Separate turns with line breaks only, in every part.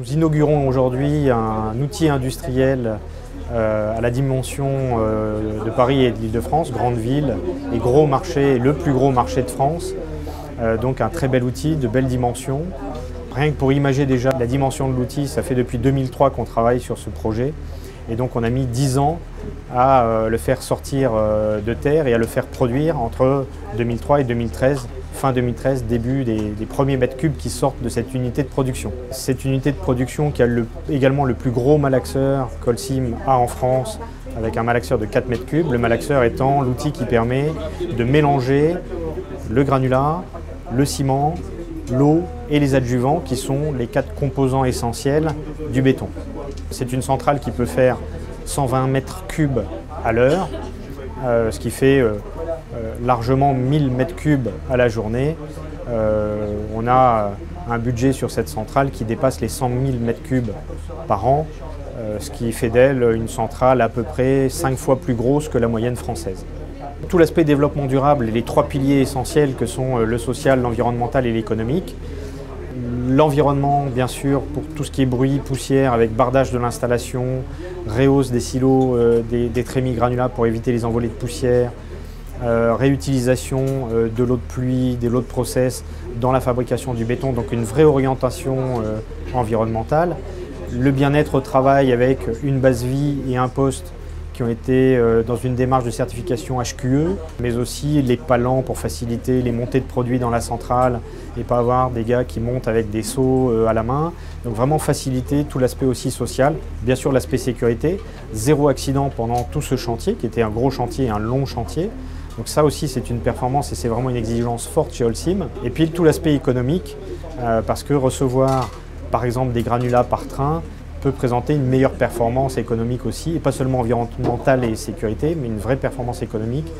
Nous inaugurons aujourd'hui un outil industriel à la dimension de Paris et de l'Île-de-France, grande ville et gros marché, le plus gros marché de France. Donc un très bel outil, de belles dimensions. Rien que pour imager déjà la dimension de l'outil, ça fait depuis 2003 qu'on travaille sur ce projet. Et donc on a mis 10 ans à le faire sortir de terre et à le faire produire entre 2003 et 2013. Fin 2013, début des premiers mètres cubes qui sortent de cette unité de production. C'est une unité de production qui a également le plus gros malaxeur qu'Holcim a en France, avec un malaxeur de 4 mètres cubes. Le malaxeur étant l'outil qui permet de mélanger le granulat, le ciment, l'eau et les adjuvants qui sont les 4 composants essentiels du béton. C'est une centrale qui peut faire 120 mètres cubes à l'heure, ce qui fait largement 1000 mètres cubes à la journée. On a un budget sur cette centrale qui dépasse les 100 000 mètres cubes par an, ce qui fait d'elle une centrale à peu près 5 fois plus grosse que la moyenne française. Tout l'aspect développement durable et les 3 piliers essentiels que sont le social, l'environnemental et l'économique. L'environnement, bien sûr, pour tout ce qui est bruit, poussière, avec bardage de l'installation, réhausse des silos, des trémies granulats pour éviter les envolées de poussière, réutilisation de l'eau de pluie, des lots de process dans la fabrication du béton, donc une vraie orientation environnementale. Le bien-être au travail avec une base vie et un poste qui ont été dans une démarche de certification HQE, mais aussi les palans pour faciliter les montées de produits dans la centrale et pas avoir des gars qui montent avec des seaux à la main. Donc vraiment faciliter tout l'aspect aussi social, bien sûr l'aspect sécurité, 0 accident pendant tout ce chantier qui était un gros chantier, un long chantier. Donc ça aussi c'est une performance et c'est vraiment une exigence forte chez Holcim. Et puis tout l'aspect économique, parce que recevoir par exemple des granulats par train peut présenter une meilleure performance économique aussi, et pas seulement environnementale et sécurité, mais une vraie performance économique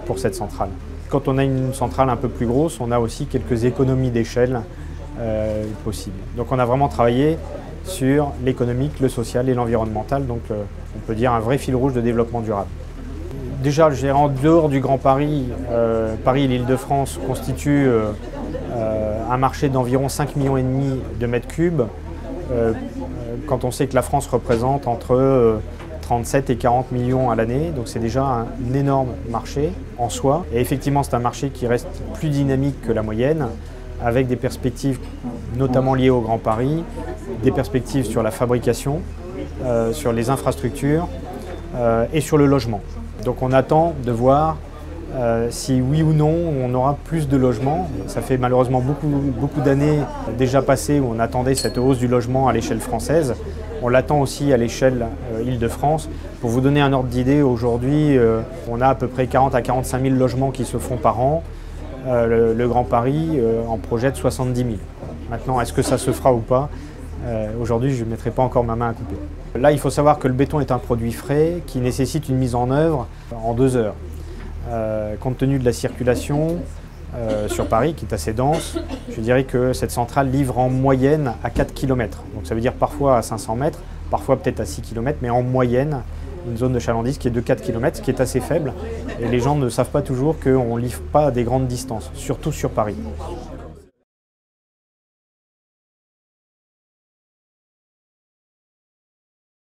pour cette centrale. Quand on a une centrale un peu plus grosse, on a aussi quelques économies d'échelle possibles. Donc on a vraiment travaillé sur l'économique, le social et l'environnemental, donc on peut dire un vrai fil rouge de développement durable. Déjà, je dirais en dehors du Grand Paris, Paris et l'Île-de-France constituent un marché d'environ 5,5 millions de mètres cubes. Quand on sait que la France représente entre 37 et 40 millions à l'année, donc c'est déjà un énorme marché en soi. Et effectivement, c'est un marché qui reste plus dynamique que la moyenne, avec des perspectives notamment liées au Grand Paris, des perspectives sur la fabrication, sur les infrastructures et sur le logement. Donc on attend de voir si oui ou non on aura plus de logements. Ça fait malheureusement beaucoup d'années déjà passées où on attendait cette hausse du logement à l'échelle française. On l'attend aussi à l'échelle Île-de-France. Pour vous donner un ordre d'idée, aujourd'hui on a à peu près 40 à 45 000 logements qui se font par an. Le Grand Paris en projette 70 000. Maintenant, est-ce que ça se fera ou pas? Aujourd'hui, je ne mettrai pas encore ma main à couper. Là, il faut savoir que le béton est un produit frais qui nécessite une mise en œuvre en 2 heures. Compte tenu de la circulation sur Paris, qui est assez dense, je dirais que cette centrale livre en moyenne à 4 km. Donc ça veut dire parfois à 500 mètres, parfois peut-être à 6 km, mais en moyenne, une zone de chalandise qui est de 4 km, ce qui est assez faible. Et les gens ne savent pas toujours qu'on ne livre pas à des grandes distances, surtout sur Paris.